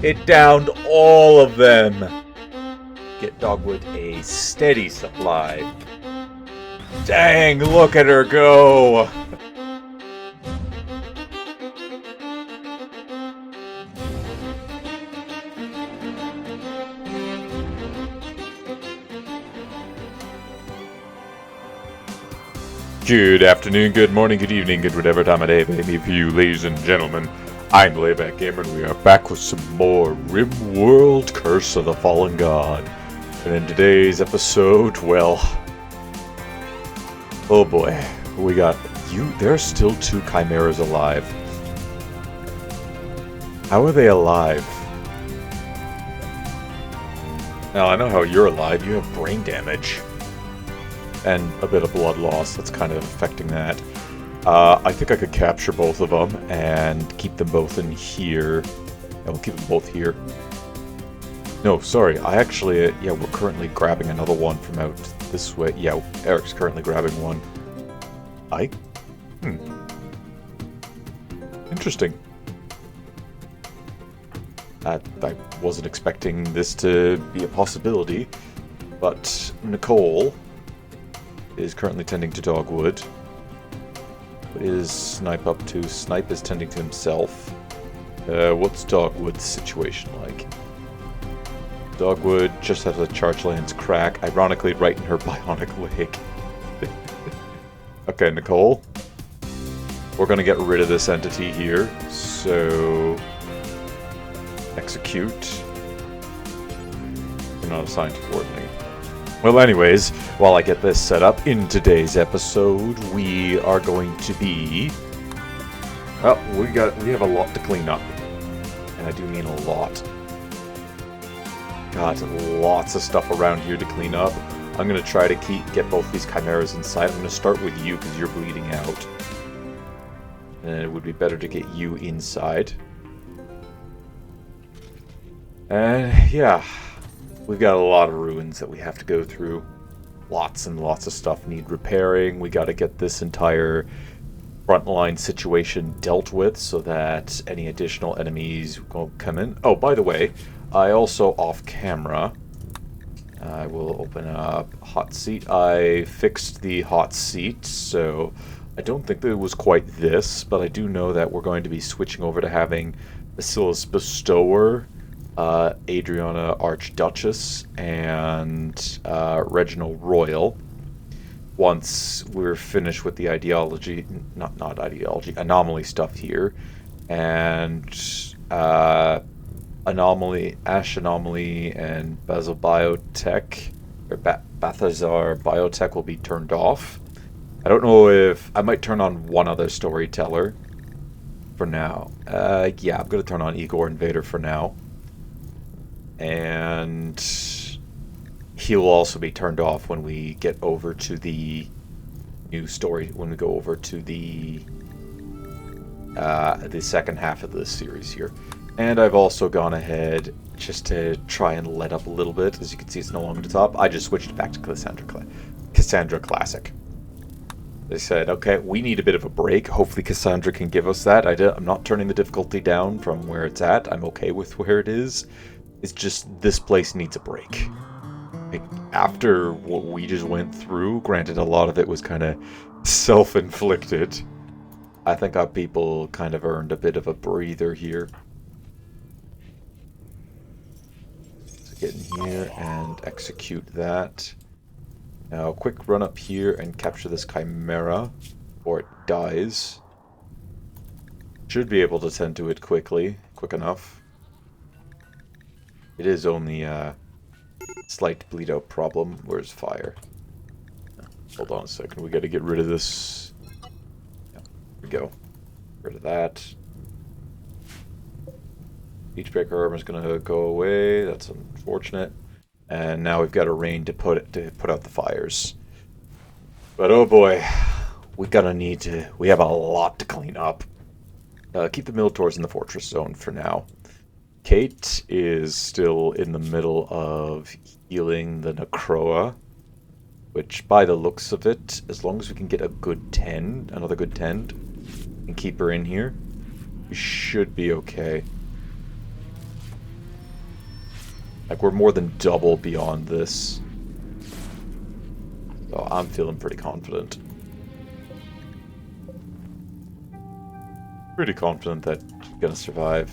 It downed all of them. Get Dogwood a steady supply. Dang, look at her go. Good afternoon, good morning, good evening, good whatever time of day it may be for you, ladies and gentlemen. I'm Layback Gamer, and we are back with some more Rimworld Curse of the Fallen God. And in today's episode, well... oh boy, we got you. There are still 2 chimeras alive. How are they alive? Now, I know how you're alive. You have brain damage. And a bit of blood loss that's kind of affecting that. I think I could capture both of them and keep them both in here. Yeah, we'll keep them both here. No, sorry, I actually, yeah, we're currently grabbing another one from out this way. Yeah, Eric's currently grabbing one. Interesting. I wasn't expecting this to be a possibility, but Nicole is currently tending to Dogwood. What is Snipe up to? Snipe is tending to himself. What's Dogwood's situation like? Dogwood just has a charge lance crack, ironically right in her bionic leg. Okay, Nicole. We're gonna get rid of this entity here, so... execute. You're not assigned to coordinate. Well, anyways, while I get this set up, in today's episode, we are going to be... well, we have a lot to clean up. And I do mean a lot. Got lots of stuff around here to clean up. I'm going to try to get both these chimeras inside. I'm going to start with you because you're bleeding out. And it would be better to get you inside. And yeah... we've got a lot of ruins that we have to go through. Lots and lots of stuff need repairing. We got to get this entire frontline situation dealt with so that any additional enemies won't come in. Oh, by the way, I also off camera, I will open up hot seat. I fixed the hot seat, so I don't think that it was quite this, but I do know that we're going to be switching over to having Basilis Bestower, Adriana Archduchess, and Reginald Royal. Once we're finished with the anomaly stuff here, and Ash Anomaly and Basil Biotech, or Balthazar Biotech will be turned off. I don't know if I might turn on one other storyteller for now. Yeah, I'm gonna turn on Igor Invader for now. And he'll also be turned off when we get over to the new story, when we go over to the second half of this series here. And I've also gone ahead just to try and let up a little bit. As you can see, it's no longer the top. I just switched back to Cassandra Classic. They said, okay, we need a bit of a break. Hopefully Cassandra can give us that. I'm not turning the difficulty down from where it's at. I'm okay with where it is. It's just, this place needs a break. Like, after what we just went through, granted a lot of it was kind of self-inflicted, I think our people kind of earned a bit of a breather here. So get in here and execute that. Now, quick run up here and capture this chimera, or it dies. Should be able to tend to it quick enough. It is only a slight bleed out problem. Where's fire? Hold on a second. We got to get rid of this. Yeah, here we go. Rid of that. Each breaker armor is going to go away. That's unfortunate. And now we've got a rain to put out the fires. But oh boy, we have a lot to clean up. Keep the Minotaurs in the fortress zone for now. Kate is still in the middle of healing the Necroa, which by the looks of it, as long as we can get a good tend, another good tend, and keep her in here, we should be okay. Like, we're more than double beyond this. So I'm feeling pretty confident. Pretty confident that she's gonna survive.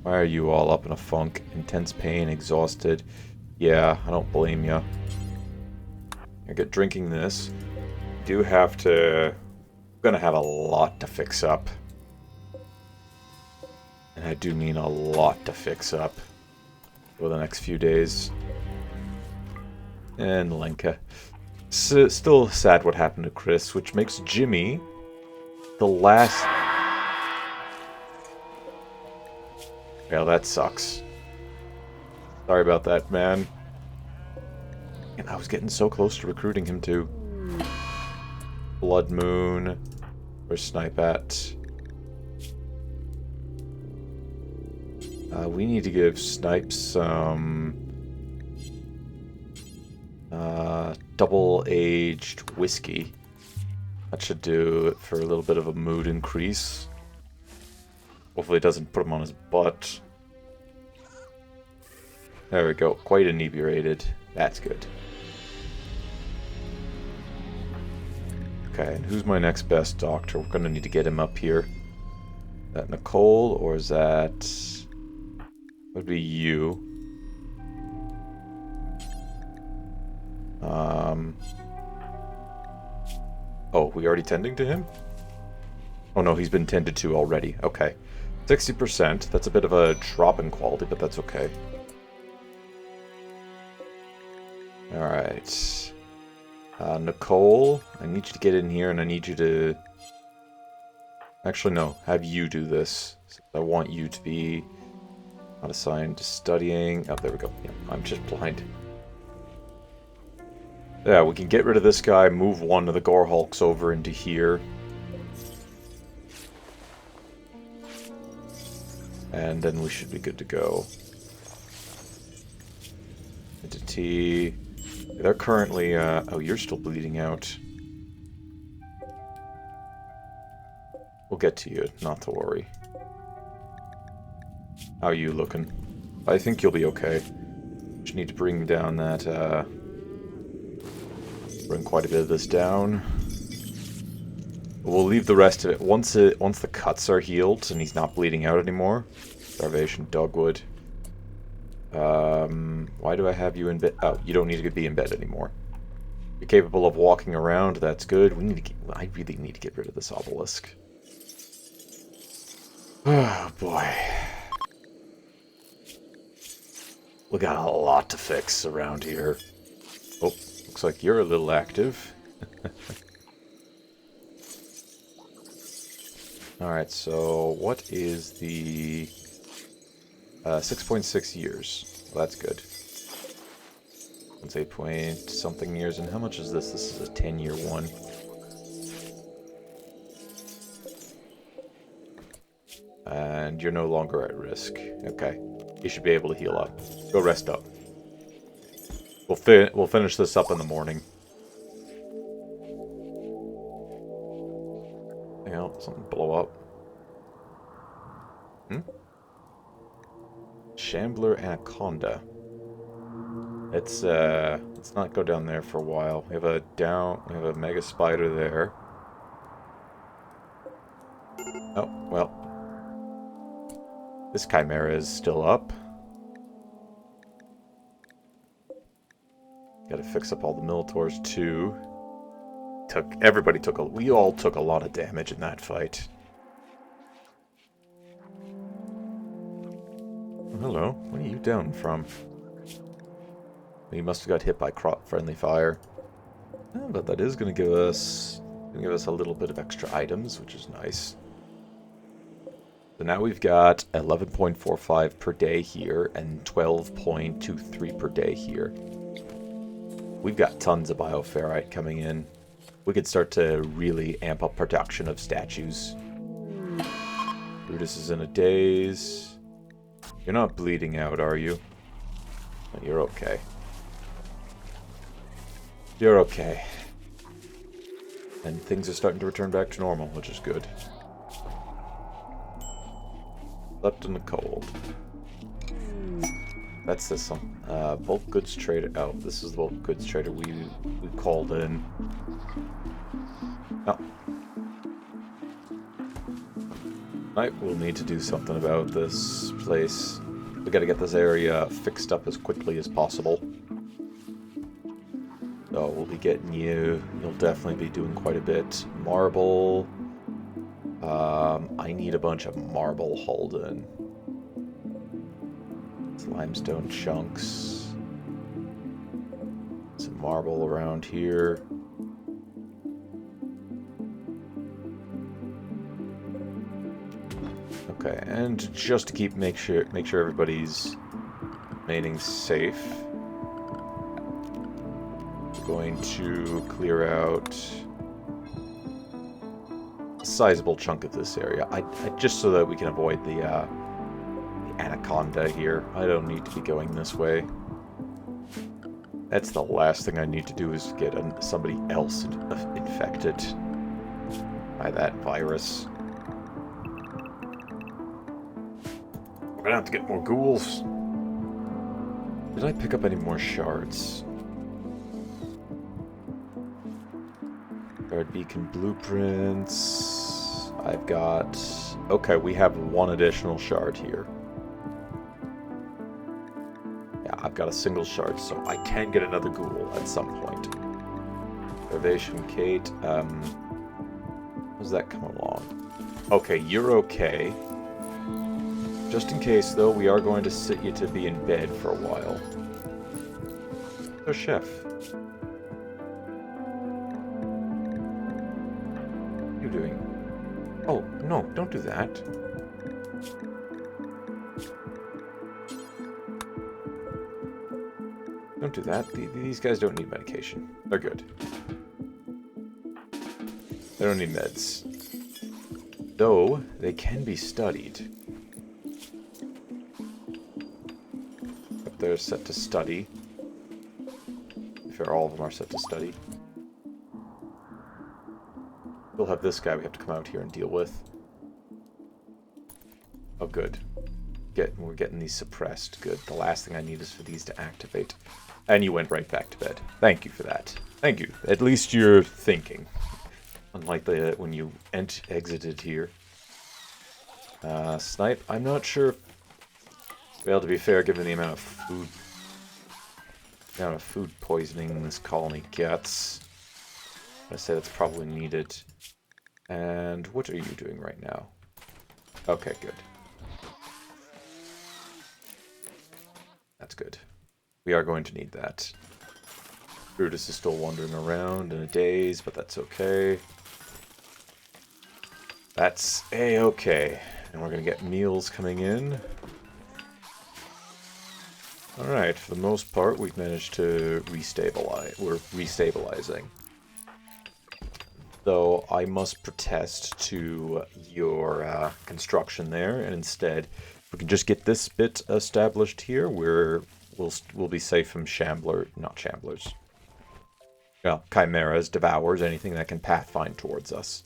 Why are you all up in a funk? Intense pain, exhausted. Yeah, I don't blame ya. I get drinking this. Do have to... gonna have a lot to fix up. And I do mean a lot to fix up over the next few days. And Lenka. Still sad what happened to Chris, which makes Jimmy the last... Well, that sucks. Sorry about that, man. And I was getting so close to recruiting him too. Blood Moon. Where's Snipe at? We need to give Snipe some... double-aged whiskey. That should do it for a little bit of a mood increase. Hopefully it doesn't put him on his butt. There we go. Quite inebriated. That's good. Okay, and who's my next best doctor? We're going to need to get him up here. Is that Nicole, or is that... would be you. Oh, we already tending to him? Oh no, he's been tended to already. Okay. 60%. That's a bit of a drop in quality, but that's okay. Alright. Nicole, I need you to get in here, and I need you to... Actually, no. Have you do this. I want you to be not assigned to studying. Oh, there we go. Yeah, I'm just blind. Yeah, we can get rid of this guy, move one of the Gore Hulks over into here. And then we should be good to go. Entity. They're currently, oh, you're still bleeding out. We'll get to you, not to worry. How are you looking? I think you'll be okay. Just need to bring down that, bring quite a bit of this down. We'll leave the rest of it. Once the cuts are healed and he's not bleeding out anymore. Starvation, dogwood. Why do I have you in bed? Oh, you don't need to be in bed anymore. You're capable of walking around. That's good. We need to get, I really need to get rid of this obelisk. Oh boy. We got a lot to fix around here. Oh, looks like you're a little active. Alright, so what is the 6.6 years? Well, that's good. That's 8 point something years, and how much is this? This is a 10-year one. And you're no longer at risk. Okay. You should be able to heal up. Go rest up. We'll finish this up in the morning. Yeah, something blow up. Shambler Anaconda. Let's not go down there for a while. We have a mega spider there. Oh, well. This chimera is still up. Gotta fix up all the Militors too. We all took a lot of damage in that fight. Oh, hello. What are you down from? You must have got hit by friendly fire. Oh, but that is gonna give us a little bit of extra items, which is nice. So now we've got 11.45 per day here and 12.23 per day here. We've got tons of bioferrite coming in. We could start to really amp up production of statues. Brutus is in a daze. You're not bleeding out, are you? No, you're okay. You're okay. And things are starting to return back to normal, which is good. Slept in the cold. That's this one. Bulk goods trader. Oh, this is the bulk goods trader we called in. Oh. Right, we'll need to do something about this place. We gotta get this area fixed up as quickly as possible. So we'll be getting you. You'll definitely be doing quite a bit. Marble. I need a bunch of marble hauled in. Limestone chunks. Some marble around here. Okay, and just to make sure everybody's remaining safe, we're going to clear out a sizable chunk of this area. I just so that we can avoid the anaconda here. I don't need to be going this way. That's the last thing I need to do is get somebody else infected by that virus. We're gonna have to get more ghouls. Did I pick up any more shards? Shard beacon blueprints. I've got... Okay, we have one additional shard here. I've got a single shard, so I can get another ghoul at some point. Starvation Kate, how's that come along? Okay, you're okay. Just in case, though, we are going to sit you to be in bed for a while. So, Chef. What are you doing? Oh, no, don't do that. Don't do that. These guys don't need medication. They're good. They don't need meds. Though, they can be studied. If they're set to study. If all of them are set to study. We'll have this guy we have to come out here and deal with. Oh, good. We're getting these suppressed. Good. The last thing I need is for these to activate. And you went right back to bed. Thank you for that. Thank you. At least you're thinking. Unlike when you exited here. Snipe, I'm not sure. Well, to be fair, given the amount of food poisoning this colony gets, I say that's probably needed. And what are you doing right now? Okay, good. That's good. We are going to need that. Brutus is still wandering around in a daze, but that's okay. That's a-okay. And we're going to get meals coming in. Alright, for the most part, we've managed to restabilize. We're restabilizing. Though I must protest to your construction there, and instead, if we can just get this bit established here, we'll be safe from not shamblers. Well, chimeras, devours, anything that can pathfind towards us.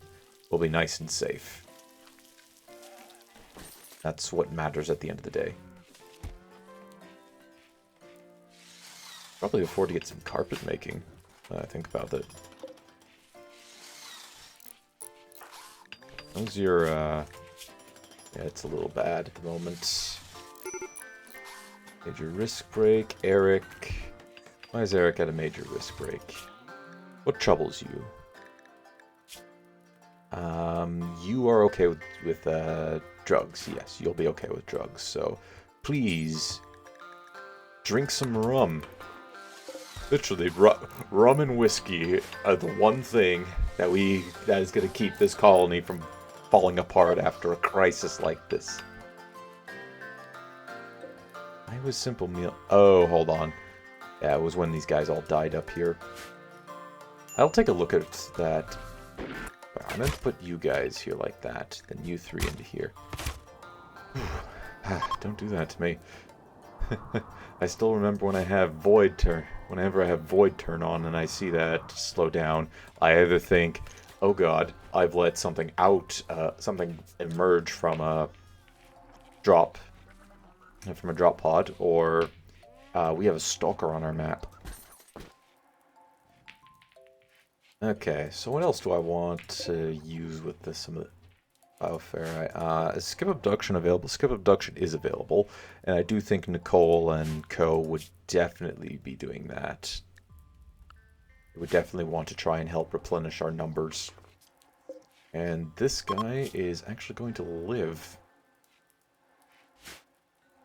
We'll be nice and safe. That's what matters at the end of the day. Probably afford to get some carpet making, when I think about it. How's your, yeah, it's a little bad at the moment. Major risk break, Eric. Why is Eric at a major risk break? What troubles you? You are okay with drugs. Yes, you'll be okay with drugs. So, please, drink some rum. Literally, rum and whiskey are the one thing that is going to keep this colony from falling apart after a crisis like this. I was simple meal. Oh, hold on. Yeah, it was when these guys all died up here. I'll take a look at that. I meant to put you guys here like that, then you three into here. Don't do that to me. I still remember when I have void turn. Whenever I have void turn on and I see that slow down, I either think, "Oh God, I've let something out, something emerge from a drop from a drop pod, or we have a stalker on our map. Okay, so what else do I want to use with this? Some of the bioferrite. Is skip abduction available? Skip abduction is available, and I do think Nicole and Co would definitely be doing that. We would definitely want to try and help replenish our numbers. And this guy is actually going to live.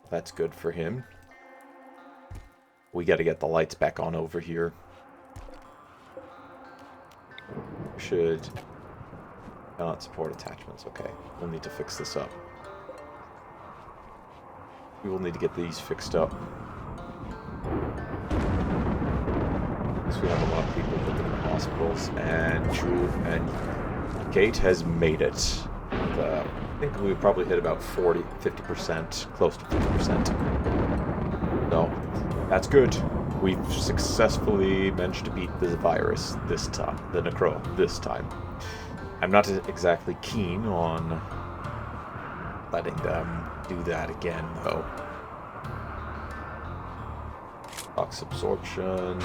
That's good for him. We got to get the lights back on over here. Should not support attachments. Okay, we'll need to fix this up. We will need to get these fixed up. Because we have a lot of people living in the hospitals, and Kate has made it. I think we probably hit about 50%, close to 50%. So, that's good. We've successfully managed to beat the virus this time, the Necro this time. I'm not exactly keen on letting them do that again, though. Tox absorption.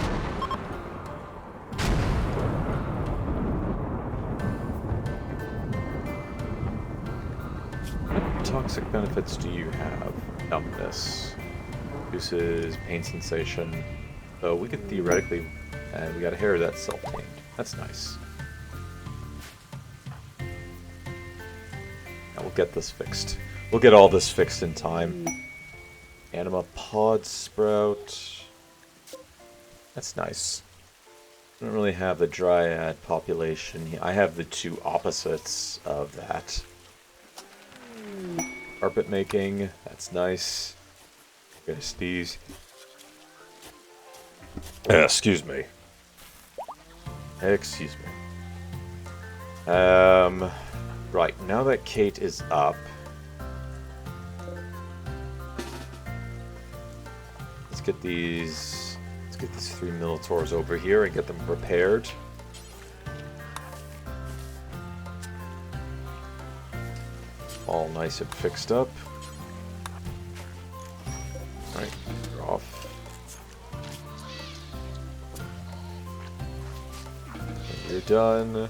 What toxic benefits do you have? Numbness. Reduces pain sensation. So we could theoretically, and we got a hair that's self-tamed. That's nice. Now we'll get this fixed. We'll get all this fixed in time. Anima pod sprout. That's nice. I don't really have the dryad population. I have the two opposites of that. Carpet making. That's nice. There's these. Excuse me. Excuse me. Right, now that Kate is up, let's get these 3 Minotaurs over here and get them repaired. All nice and fixed up. Alright, you're off. You're done.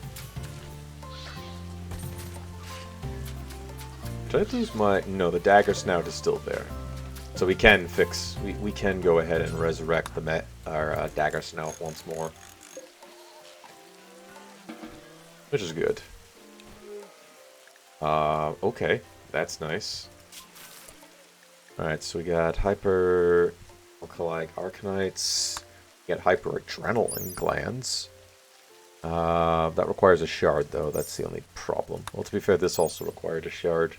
Did I lose my... No, the dagger snout is still there. So we can fix... We can go ahead and resurrect our dagger snout once more. Which is good. Okay. That's nice. Alright, so we got hyper... alkali arcanites. We got hyper adrenaline glands. That requires a shard, though. That's the only problem. Well, to be fair, this also required a shard.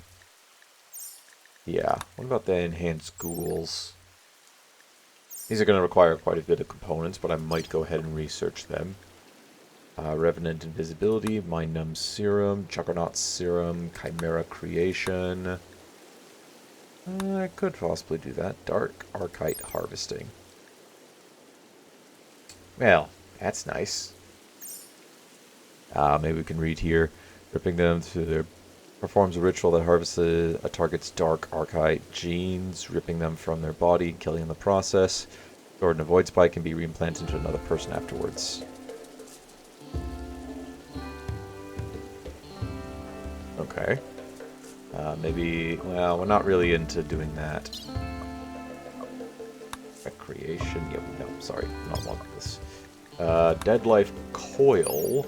Yeah. What about the enhanced ghouls? These are going to require quite a bit of components, but I might go ahead and research them. Revenant Invisibility, Mind Numb Serum, Juggernaut Serum, Chimera Creation. I could possibly do that. Dark Archite Harvesting. Well, that's nice. Maybe we can read here. Ripping them to their... Performs a ritual that harvests a target's dark archite genes, ripping them from their body, killing in the process. Stored in a void spike can be reimplanted into another person afterwards. Okay. Maybe... Well, we're not really into doing that. Creation... Yep, no, sorry. Not want this. Dead Life Coil...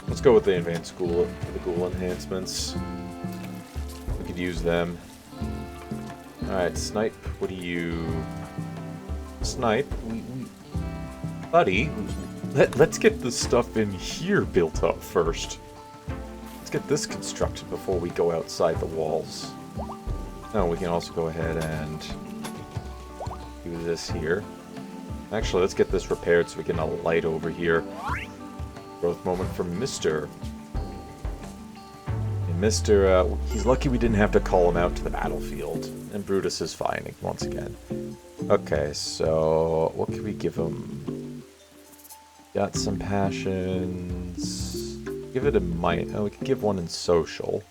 Let's go with the advanced ghoul, the ghoul enhancements. We could use them. Alright, Snipe, what do you... Snipe, buddy, let's get the stuff in here built up first. Let's get this constructed before we go outside the walls. Now we can also go ahead and do this here. Actually, let's get this repaired so we can alight over here. Growth moment from Mr. And Mr. He's lucky we didn't have to call him out to the battlefield. And Brutus is fine once again. Okay, so what can we give him? Got some passions. Give it a might. Oh, we can give one in social.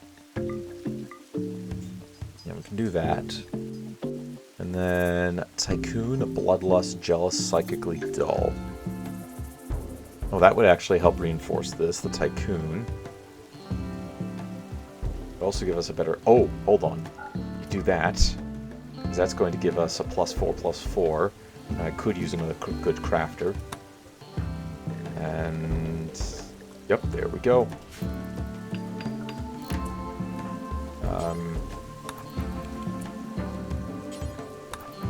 Yeah, we can can do that. And then Tycoon, Bloodlust, Jealous, Psychically Dull. Oh, that would actually help reinforce this, the Tycoon. It'd also give us a better... Oh, hold on. You do that, because that's going to give us a +4/+4. And I could use another good crafter. And... Yep, there we go.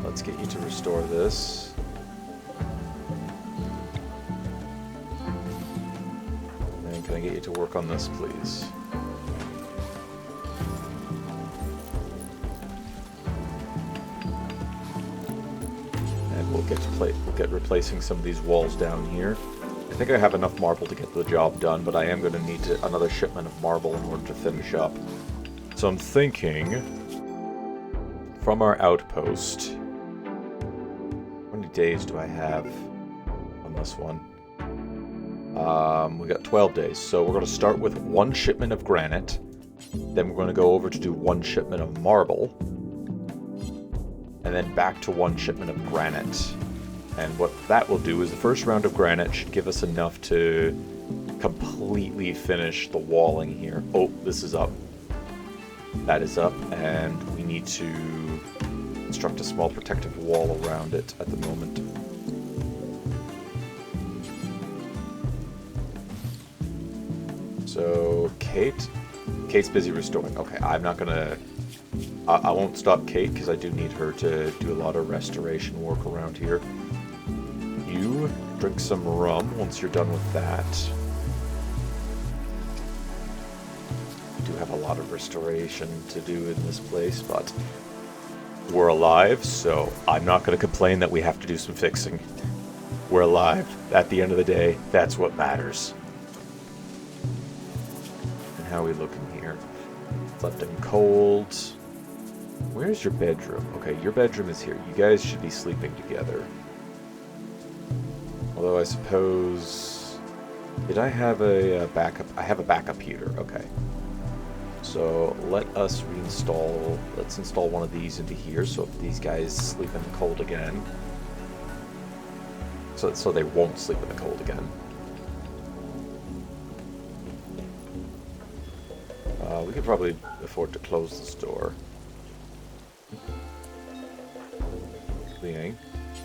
Let's get you to restore this. And can I get you to work on this, please? And we'll get replacing some of these walls down here. I think I have enough marble to get the job done, but I am going to need another shipment of marble in order to finish up. So I'm thinking, from our outpost, how many days do I have on this one? We got 12 days, so we're going to start with 1 shipment of granite, then we're going to go over to do 1 shipment of marble, and then back to 1 shipment of granite. And what that will do is the first round of granite should give us enough to completely finish the walling here. Oh, this is up. That is up, and we need to construct a small protective wall around it at the moment. So, Kate's busy restoring. Okay, I'm not gonna... I won't stop Kate, because I do need her to do a lot of restoration work around here. You drink some rum once you're done with that. We do have a lot of restoration to do in this place, but we're alive, so I'm not going to complain that we have to do some fixing. We're alive. At the end of the day, that's what matters. And how are we looking here? Left him cold. Where's your bedroom? Okay, your bedroom is here. You guys should be sleeping together. Although I suppose... Did I have a backup? I have a backup heater. Okay. So let us reinstall... Let's install one of these into here so if these guys sleep in the cold again. So they won't sleep in the cold again. We could probably afford to close this door. Cleaning.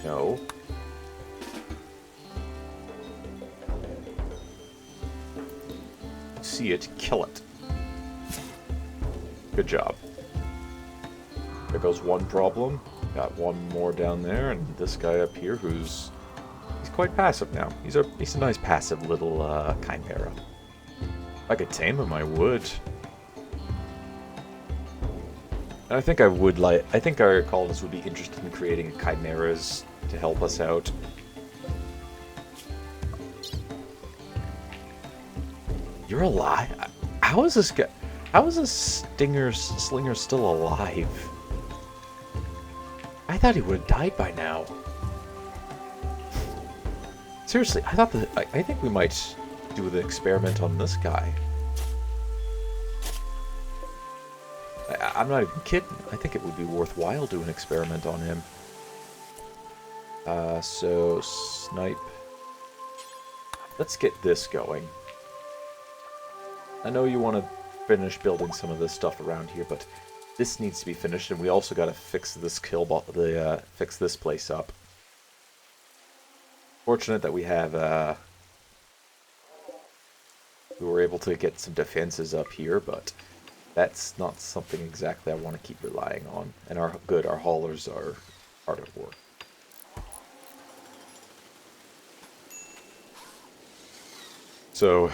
No. See it, kill it. Good job. There goes one problem. Got one more down there, and this guy up here who's... He's quite passive now. He's a nice passive little chimera. If I could tame him, I would. And I think I think our colonists would be interested in creating chimeras to help us out. You're alive? How is this guy? How is this slinger still alive? I thought he would have died by now. Seriously, I thought that I think we might do the experiment on this guy. I'm not even kidding. I think it would be worthwhile doing an experiment on him. So snipe. Let's get this going. I know you want to finish building some of this stuff around here, but this needs to be finished, and we also got to fix this fix this place up. Fortunate that we have we were able to get some defenses up here, but that's not something exactly I want to keep relying on. And our haulers are hard at work. So,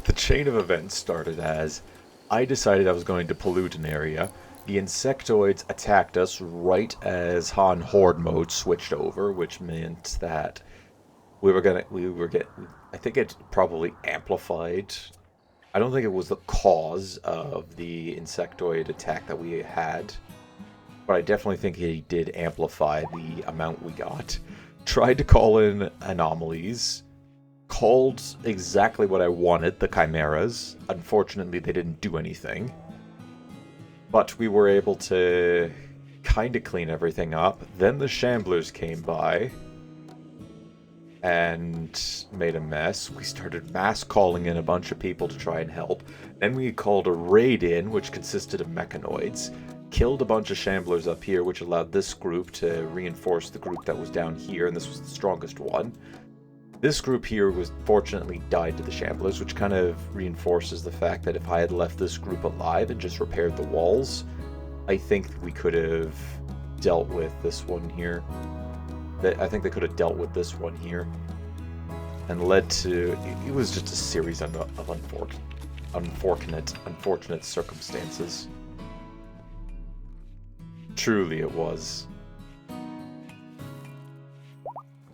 the chain of events started as I decided I was going to pollute an area. The insectoids attacked us right as Han Horde mode switched over, which meant that I think it probably amplified. I don't think it was the cause of the insectoid attack that we had, but I definitely think he did amplify the amount we got. Tried to call in anomalies, called exactly what I wanted, the chimeras. Unfortunately, they didn't do anything. But we were able to kind of clean everything up. Then the Shamblers came by and made a mess. We started mass calling in a bunch of people to try and help. Then we called a raid in, which consisted of mechanoids. Killed a bunch of Shamblers up here, which allowed this group to reinforce the group that was down here, and this was the strongest one. This group here was fortunately died to the Shamblers, which kind of reinforces the fact that if I had left this group alive and just repaired the walls, I think we could have dealt with this one here. I think they could have dealt with this one here. And led to... It was just a series of unfortunate circumstances. Truly it was.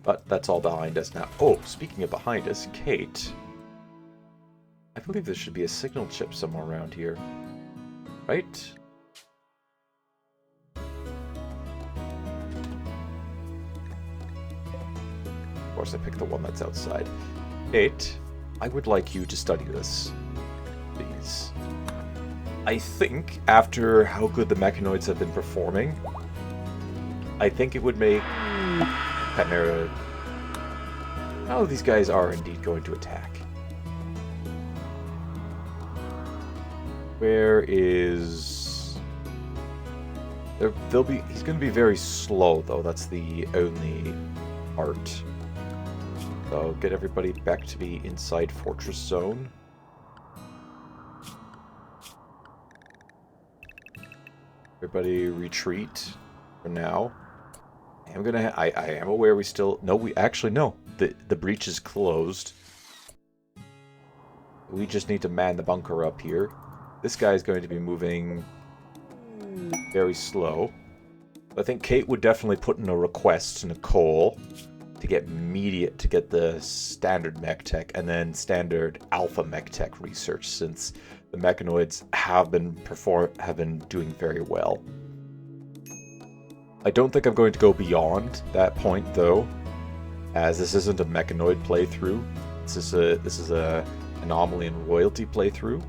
But that's all behind us now. Oh, speaking of behind us, Kate. I believe there should be a signal chip somewhere around here. Right? Of course I picked the one that's outside. Kate, I would like you to study this. Please. I think, after how good the mechanoids have been performing, I think it would make Chimera... Oh, these guys are indeed going to attack. Where is... They'll be... He's going to be very slow, though. That's the only part. So, get everybody back to be inside Fortress Zone. Everybody retreat for now. I am aware we still... No, we actually, no. The breach is closed. We just need to man the bunker up here. This guy is going to be moving very slow. I think Kate would definitely put in a request to Nicole to get the standard mech tech and then standard alpha mech tech research, since the mechanoids have been doing very well. I don't think I'm going to go beyond that point, though, as this isn't a mechanoid playthrough. This is a anomaly and royalty playthrough.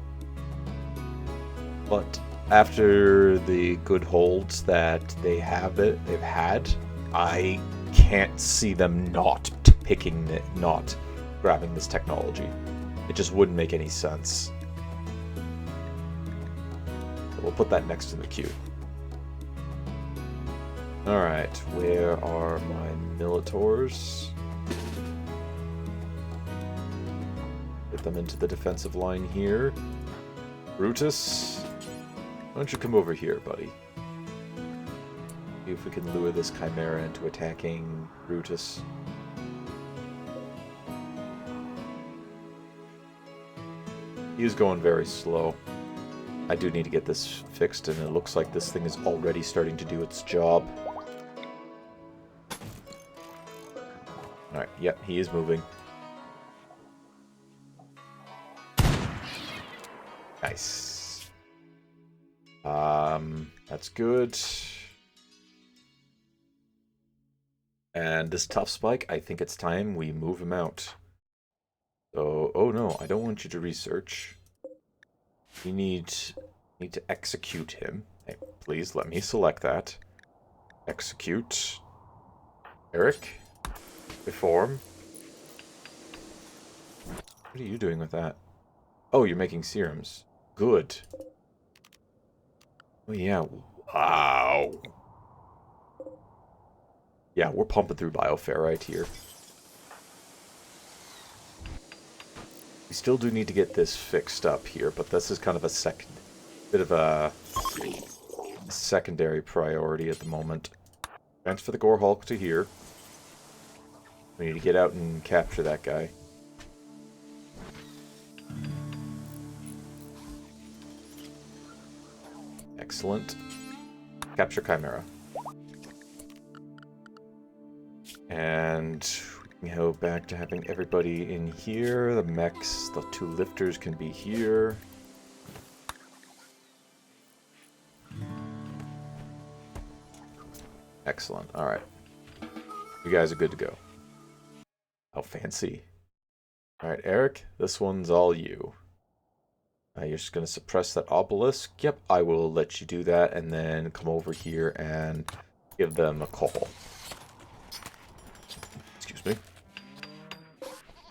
But after the good holds that they've had, I can't see them not grabbing this technology. It just wouldn't make any sense. So we'll put that next to the queue. Alright, where are my Militors? Get them into the defensive line here. Brutus, why don't you come over here, buddy? See if we can lure this Chimera into attacking Brutus. He is going very slow. I do need to get this fixed, and it looks like this thing is already starting to do its job. Alright, yep, he is moving. Nice. That's good. And this tough spike, I think it's time we move him out. So, oh no, I don't want you to research. We need to execute him. Hey, please let me select that. Execute. Eric, reform. What are you doing with that? Oh, you're making serums. Good. Oh yeah, wow. Yeah, we're pumping through bioferrite here. We still do need to get this fixed up here, but this is kind of a secondary priority at the moment. Transfer the Gore Hulk to here. We need to get out and capture that guy. Excellent. Capture Chimera. And we can go back to having everybody in here. The mechs, the two lifters can be here. Excellent. Alright. You guys are good to go. How fancy. Alright, Eric, this one's all you. You're just going to suppress that obelisk. Yep, I will let you do that, and then come over here and give them a call. Excuse me.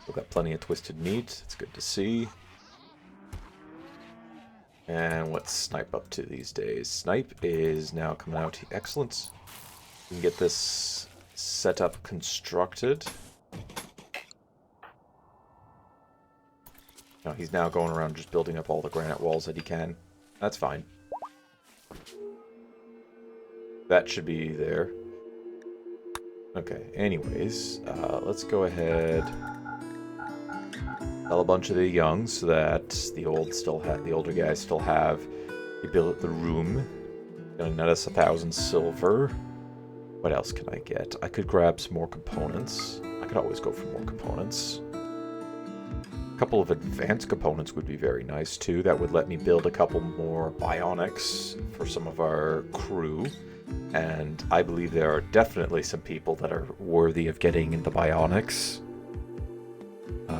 We've got plenty of twisted meat. It's good to see. And what's Snipe up to these days? Snipe is now coming out. Excellent. We can get this setup constructed. No, he's now going around just building up all the granite walls that he can. That's fine. That should be there. Okay, anyways, let's go ahead. Tell a bunch of the young so that the older guys still have the ability, the room. Gonna net us 1,000 silver. What else can I get? I could grab some more components. I could always go for more components. A couple of advanced components would be very nice too. That would let me build a couple more bionics for some of our crew. And I believe there are definitely some people that are worthy of getting into bionics.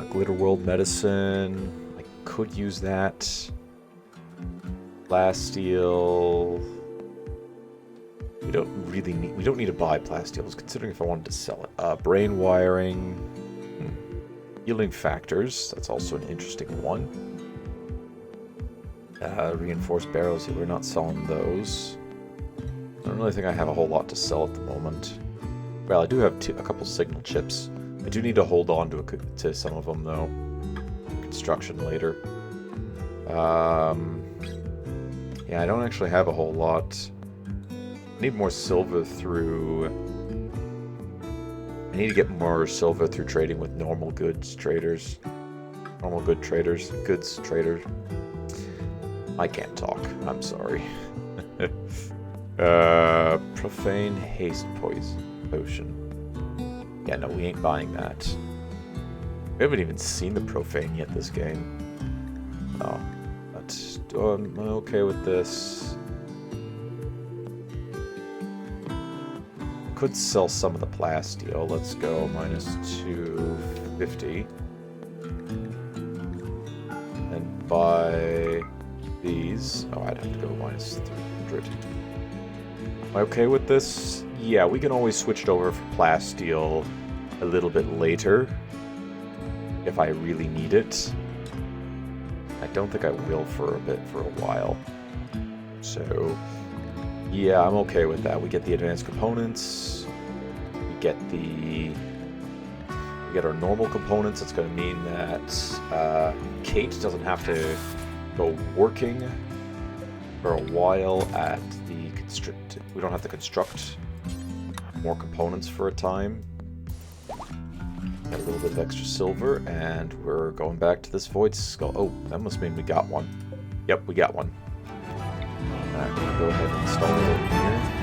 Glitter World medicine. I could use that. Plasteel. We don't need to buy plasteels, considering if I wanted to sell it. Brain wiring. Healing factors. That's also an interesting one. Reinforced barrels. We're not selling those. I don't really think I have a whole lot to sell at the moment. Well, I do have a couple signal chips. I do need to hold on to some of them, though. Construction later. Yeah, I don't actually have a whole lot. I need more silver through... I need to get more silver through trading with normal goods traders. Normal good traders. Goods traders. I can't talk. I'm sorry. Profane haste potion. Yeah, no, we ain't buying that. We haven't even seen the profane yet this game. Oh, but I'm okay with this. Could sell some of the plasteel. Let's go minus 250. And buy these. Oh, I'd have to go minus 300. Am I okay with this? Yeah, we can always switch it over for plasteel a little bit later if I really need it. I don't think I will for a while. So, yeah, I'm okay with that. We get the advanced components. We get our normal components. It's going to mean that Kate doesn't have to go working for a while at the constrict. We don't have to construct more components for a time. Got a little bit of extra silver, and we're going back to this void skull. Oh, that must mean we got one. Yep, we got one. Alright, we'll go ahead and install it over here.